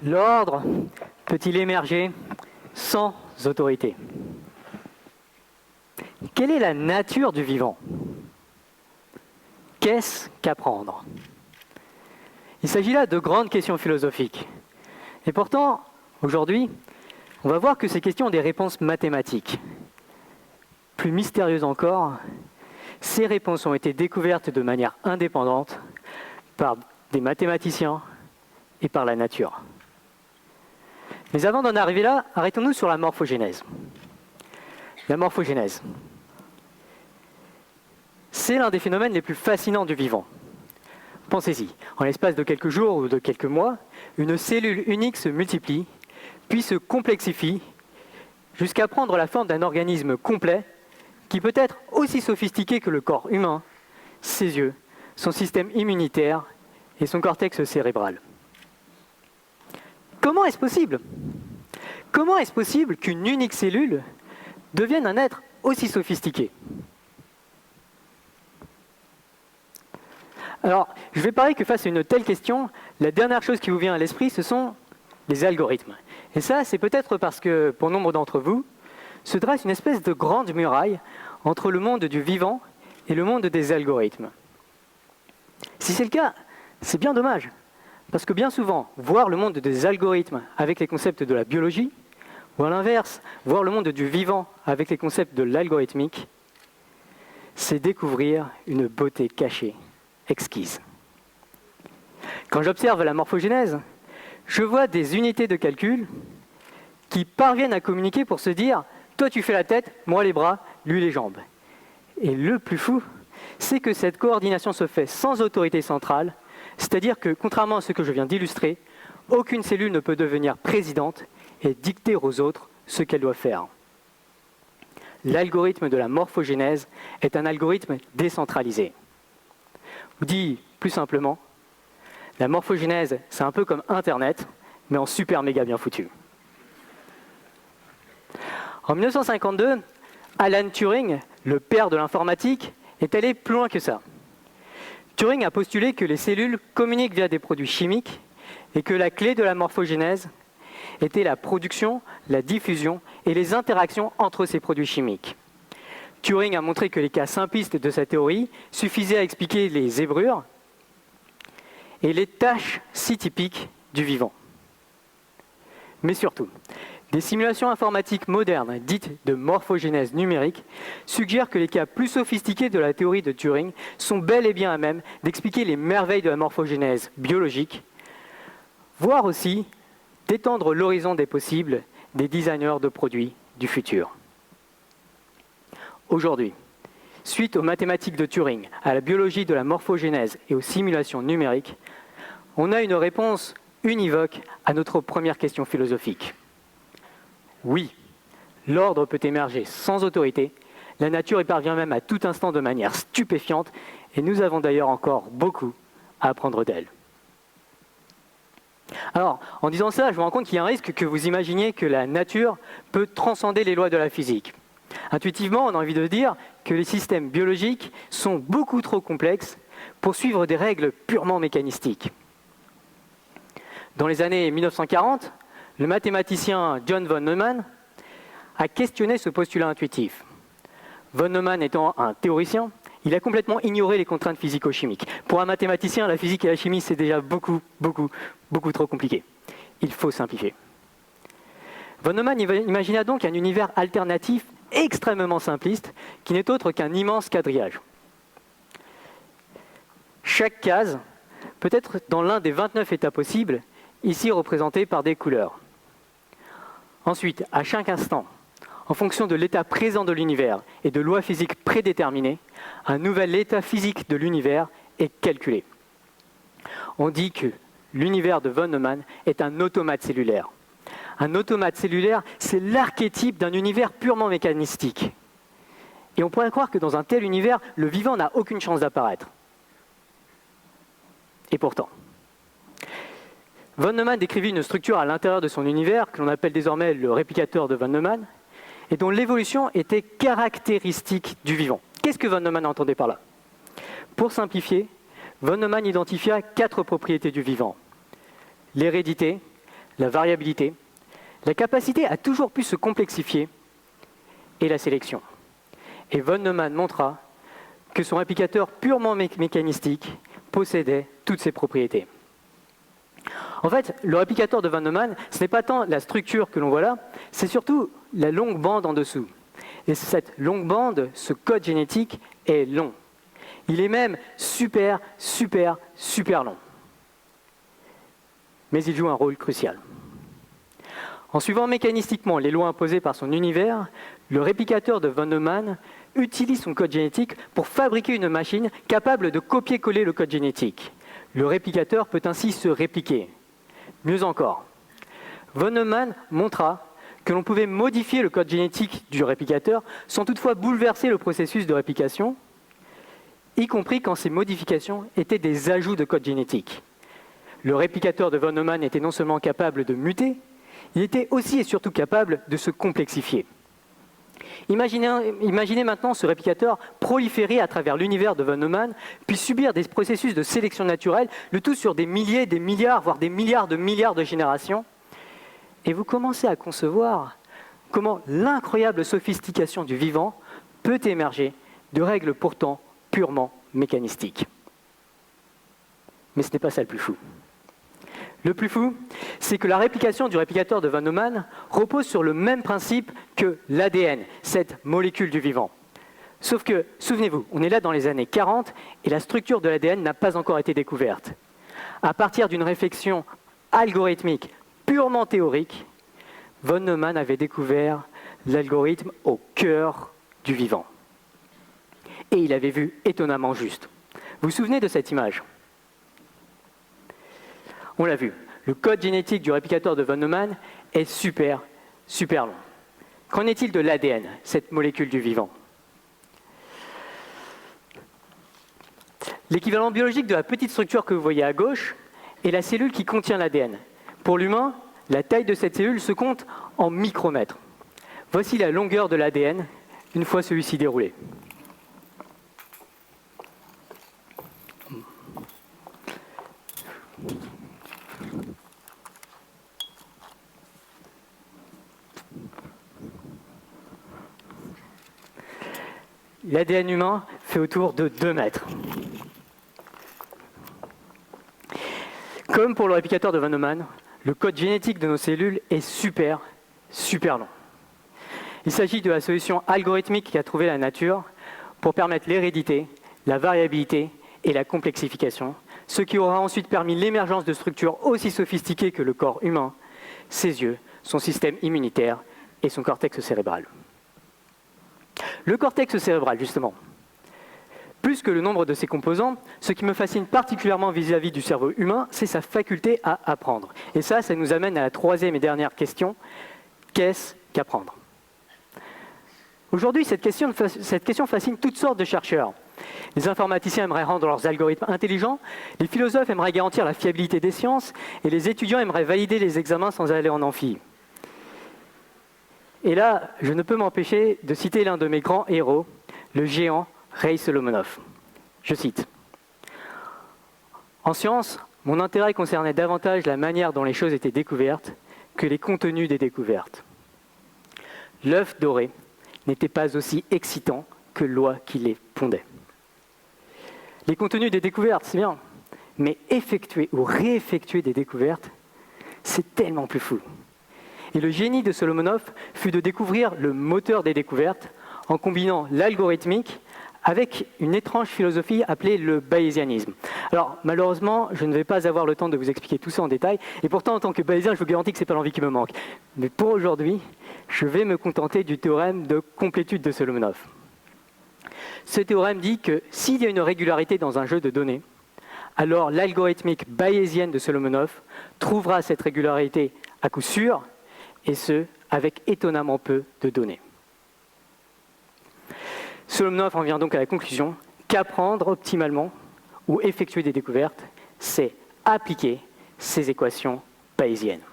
L'ordre peut-il émerger sans autorité? Quelle est la nature du vivant? Qu'est-ce qu'apprendre? Il s'agit là de grandes questions philosophiques. Et pourtant, aujourd'hui, on va voir que ces questions ont des réponses mathématiques. Plus mystérieuses encore, ces réponses ont été découvertes de manière indépendante par des mathématiciens et par la nature. Mais avant d'en arriver là, arrêtons-nous sur la morphogénèse. La morphogénèse, c'est l'un des phénomènes les plus fascinants du vivant. Pensez-y, en l'espace de quelques jours ou de quelques mois, une cellule unique se multiplie, puis se complexifie, jusqu'à prendre la forme d'un organisme complet qui peut être aussi sophistiqué que le corps humain, ses yeux, son système immunitaire et son cortex cérébral. Comment est-ce possible? Comment est-ce possible qu'une unique cellule devienne un être aussi sophistiqué? Alors, je vais parier que face à une telle question, la dernière chose qui vous vient à l'esprit, ce sont les algorithmes. Et ça, c'est peut-être parce que, pour nombre d'entre vous, se dresse une espèce de grande muraille entre le monde du vivant et le monde des algorithmes. Si c'est le cas, c'est bien dommage. Parce que bien souvent, voir le monde des algorithmes avec les concepts de la biologie, ou à l'inverse, voir le monde du vivant avec les concepts de l'algorithmique, c'est découvrir une beauté cachée, exquise. Quand j'observe la morphogénèse, je vois des unités de calcul qui parviennent à communiquer pour se dire « toi tu fais la tête, moi les bras, lui les jambes ». Et le plus fou, c'est que cette coordination se fait sans autorité centrale, c'est-à-dire que, contrairement à ce que je viens d'illustrer, aucune cellule ne peut devenir présidente et dicter aux autres ce qu'elle doit faire. L'algorithme de la morphogénèse est un algorithme décentralisé. Ou dit plus simplement, la morphogénèse, c'est un peu comme Internet, mais en super méga bien foutu. En 1952, Alan Turing, le père de l'informatique, est allé plus loin que ça. Turing a postulé que les cellules communiquent via des produits chimiques et que la clé de la morphogénèse était la production, la diffusion et les interactions entre ces produits chimiques. Turing a montré que les cas simplistes de sa théorie suffisaient à expliquer les zébrures et les tâches si typiques du vivant. Mais surtout, des simulations informatiques modernes, dites de morphogénèse numérique, suggèrent que les cas plus sophistiqués de la théorie de Turing sont bel et bien à même d'expliquer les merveilles de la morphogénèse biologique, voire aussi d'étendre l'horizon des possibles des designers de produits du futur. Aujourd'hui, suite aux mathématiques de Turing, à la biologie de la morphogénèse et aux simulations numériques, on a une réponse univoque à notre première question philosophique. Oui, l'ordre peut émerger sans autorité, la nature y parvient même à tout instant de manière stupéfiante, et nous avons d'ailleurs encore beaucoup à apprendre d'elle. Alors, en disant ça, je me rends compte qu'il y a un risque que vous imaginiez que la nature peut transcender les lois de la physique. Intuitivement, on a envie de dire que les systèmes biologiques sont beaucoup trop complexes pour suivre des règles purement mécanistiques. Dans les années 1940, le mathématicien John von Neumann a questionné ce postulat intuitif. Von Neumann étant un théoricien, il a complètement ignoré les contraintes physico-chimiques. Pour un mathématicien, la physique et la chimie, c'est déjà beaucoup trop compliqué. Il faut simplifier. Von Neumann imagina donc un univers alternatif extrêmement simpliste qui n'est autre qu'un immense quadrillage. Chaque case peut être dans l'un des 29 états possibles, ici représentés par des couleurs. Ensuite, à chaque instant, en fonction de l'état présent de l'univers et de lois physiques prédéterminées, un nouvel état physique de l'univers est calculé. On dit que l'univers de von Neumann est un automate cellulaire. Un automate cellulaire, c'est l'archétype d'un univers purement mécanistique. Et on pourrait croire que dans un tel univers, le vivant n'a aucune chance d'apparaître. Et pourtant, von Neumann décrivit une structure à l'intérieur de son univers, que l'on appelle désormais le réplicateur de von Neumann, et dont l'évolution était caractéristique du vivant. Qu'est-ce que von Neumann entendait par là? Pour simplifier, von Neumann identifia 4 propriétés du vivant: l'hérédité, la variabilité, la capacité à toujours plus se complexifier et la sélection. Et von Neumann montra que son réplicateur purement mécanistique possédait toutes ces propriétés. En fait, le réplicateur de von Neumann, ce n'est pas tant la structure que l'on voit là, c'est surtout la longue bande en dessous. Et cette longue bande, ce code génétique, est long. Il est même super long. Mais il joue un rôle crucial. En suivant mécanistiquement les lois imposées par son univers, le réplicateur de von Neumann utilise son code génétique pour fabriquer une machine capable de copier-coller le code génétique. Le réplicateur peut ainsi se répliquer. Mieux encore, von Neumann montra que l'on pouvait modifier le code génétique du réplicateur sans toutefois bouleverser le processus de réplication, y compris quand ces modifications étaient des ajouts de code génétique. Le réplicateur de von Neumann était non seulement capable de muter, il était aussi et surtout capable de se complexifier. Imaginez maintenant ce réplicateur proliférer à travers l'univers de von Neumann, puis subir des processus de sélection naturelle, le tout sur des milliers, des milliards, voire des milliards de générations. Et vous commencez à concevoir comment l'incroyable sophistication du vivant peut émerger de règles pourtant purement mécanistiques. Mais ce n'est pas ça le plus fou. Le plus fou, c'est que la réplication du réplicateur de von Neumann repose sur le même principe que l'ADN, cette molécule du vivant. Sauf que, souvenez-vous, on est là dans les années 40 et la structure de l'ADN n'a pas encore été découverte. À partir d'une réflexion algorithmique purement théorique, von Neumann avait découvert l'algorithme au cœur du vivant. Et il avait vu étonnamment juste. Vous vous souvenez de cette image ? On l'a vu, le code génétique du réplicateur de von Neumann est super long. Qu'en est-il de l'ADN, cette molécule du vivant ? L'équivalent biologique de la petite structure que vous voyez à gauche est la cellule qui contient l'ADN. Pour l'humain, la taille de cette cellule se compte en micromètres. Voici la longueur de l'ADN une fois celui-ci déroulé. L'ADN humain fait autour de 2 mètres. Comme pour le réplicateur de von Neumann, le code génétique de nos cellules est super long. Il s'agit de la solution algorithmique qu'a trouvée la nature pour permettre l'hérédité, la variabilité et la complexification, ce qui aura ensuite permis l'émergence de structures aussi sophistiquées que le corps humain, ses yeux, son système immunitaire et son cortex cérébral. Le cortex cérébral, justement. Plus que le nombre de ses composants, ce qui me fascine particulièrement vis-à-vis du cerveau humain, c'est sa faculté à apprendre. Et ça nous amène à la troisième et dernière question. Qu'est-ce qu'apprendre ? Aujourd'hui, cette question fascine toutes sortes de chercheurs. Les informaticiens aimeraient rendre leurs algorithmes intelligents, les philosophes aimeraient garantir la fiabilité des sciences, et les étudiants aimeraient valider les examens sans aller en amphi. Et là, je ne peux m'empêcher de citer l'un de mes grands héros, le géant Ray Solomonoff. Je cite. « En science, mon intérêt concernait davantage la manière dont les choses étaient découvertes que les contenus des découvertes. L'œuf doré n'était pas aussi excitant que l'oie qui les pondait. Les contenus des découvertes, c'est bien, mais effectuer ou réeffectuer des découvertes, c'est tellement plus fou. Et le génie de Solomonoff fut de découvrir le moteur des découvertes en combinant l'algorithmique avec une étrange philosophie appelée le bayésianisme. Alors, malheureusement, je ne vais pas avoir le temps de vous expliquer tout ça en détail, et pourtant, en tant que bayésien, je vous garantis que ce n'est pas l'envie qui me manque. Mais pour aujourd'hui, je vais me contenter du théorème de complétude de Solomonoff. Ce théorème dit que s'il y a une régularité dans un jeu de données, alors l'algorithmique bayésienne de Solomonoff trouvera cette régularité à coup sûr, et ce, avec étonnamment peu de données. Solomonoff en vient donc à la conclusion qu'apprendre optimalement ou effectuer des découvertes, c'est appliquer ces équations bayésiennes.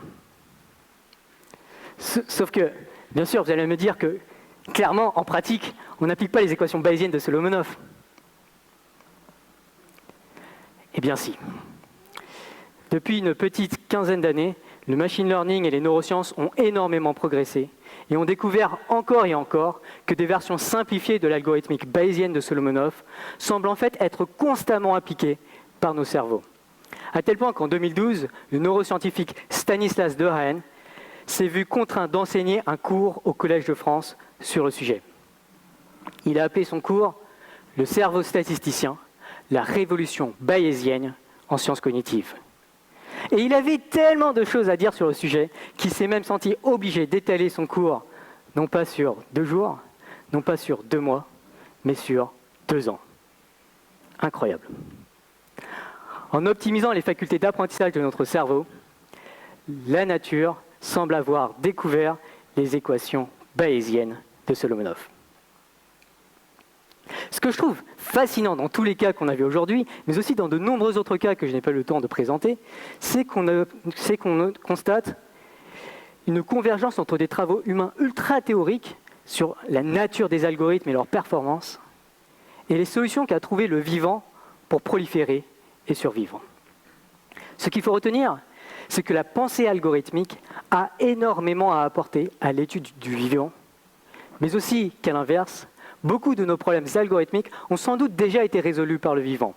Sauf que, bien sûr, vous allez me dire que, clairement, en pratique, on n'applique pas les équations bayésiennes de Solomonoff. Eh bien si. Depuis une petite quinzaine d'années, le machine learning et les neurosciences ont énormément progressé et ont découvert encore et encore que des versions simplifiées de l'algorithmique bayésienne de Solomonoff semblent en fait être constamment appliquées par nos cerveaux. À tel point qu'en 2012, le neuroscientifique Stanislas Dehaene s'est vu contraint d'enseigner un cours au Collège de France sur le sujet. Il a appelé son cours « Le cerveau statisticien, la révolution bayésienne en sciences cognitives ». Et il avait tellement de choses à dire sur le sujet qu'il s'est même senti obligé d'étaler son cours, non pas sur 2 jours, non pas sur 2 mois, mais sur 2 ans. Incroyable. En optimisant les facultés d'apprentissage de notre cerveau, la nature semble avoir découvert les équations bayésiennes de Solomonoff. Ce que je trouve fascinant dans tous les cas qu'on a vus aujourd'hui, mais aussi dans de nombreux autres cas que je n'ai pas le temps de présenter, c'est qu'on constate une convergence entre des travaux humains ultra théoriques sur la nature des algorithmes et leur performance, et les solutions qu'a trouvées le vivant pour proliférer et survivre. Ce qu'il faut retenir, c'est que la pensée algorithmique a énormément à apporter à l'étude du vivant, mais aussi qu'à l'inverse, beaucoup de nos problèmes algorithmiques ont sans doute déjà été résolus par le vivant.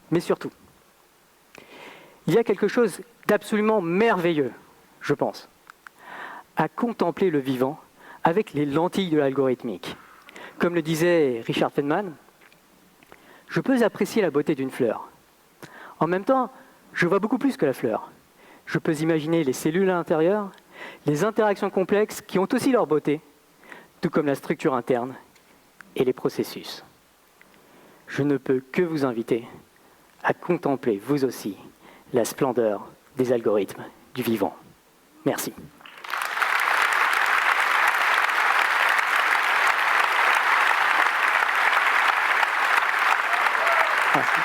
Mais surtout, il y a quelque chose d'absolument merveilleux, je pense, à contempler le vivant avec les lentilles de l'algorithmique. Comme le disait Richard Feynman, je peux apprécier la beauté d'une fleur. En même temps, je vois beaucoup plus que la fleur. Je peux imaginer les cellules à l'intérieur, les interactions complexes qui ont aussi leur beauté, tout comme la structure interne et les processus. Je ne peux que vous inviter à contempler, vous aussi, la splendeur des algorithmes du vivant. Merci. Merci.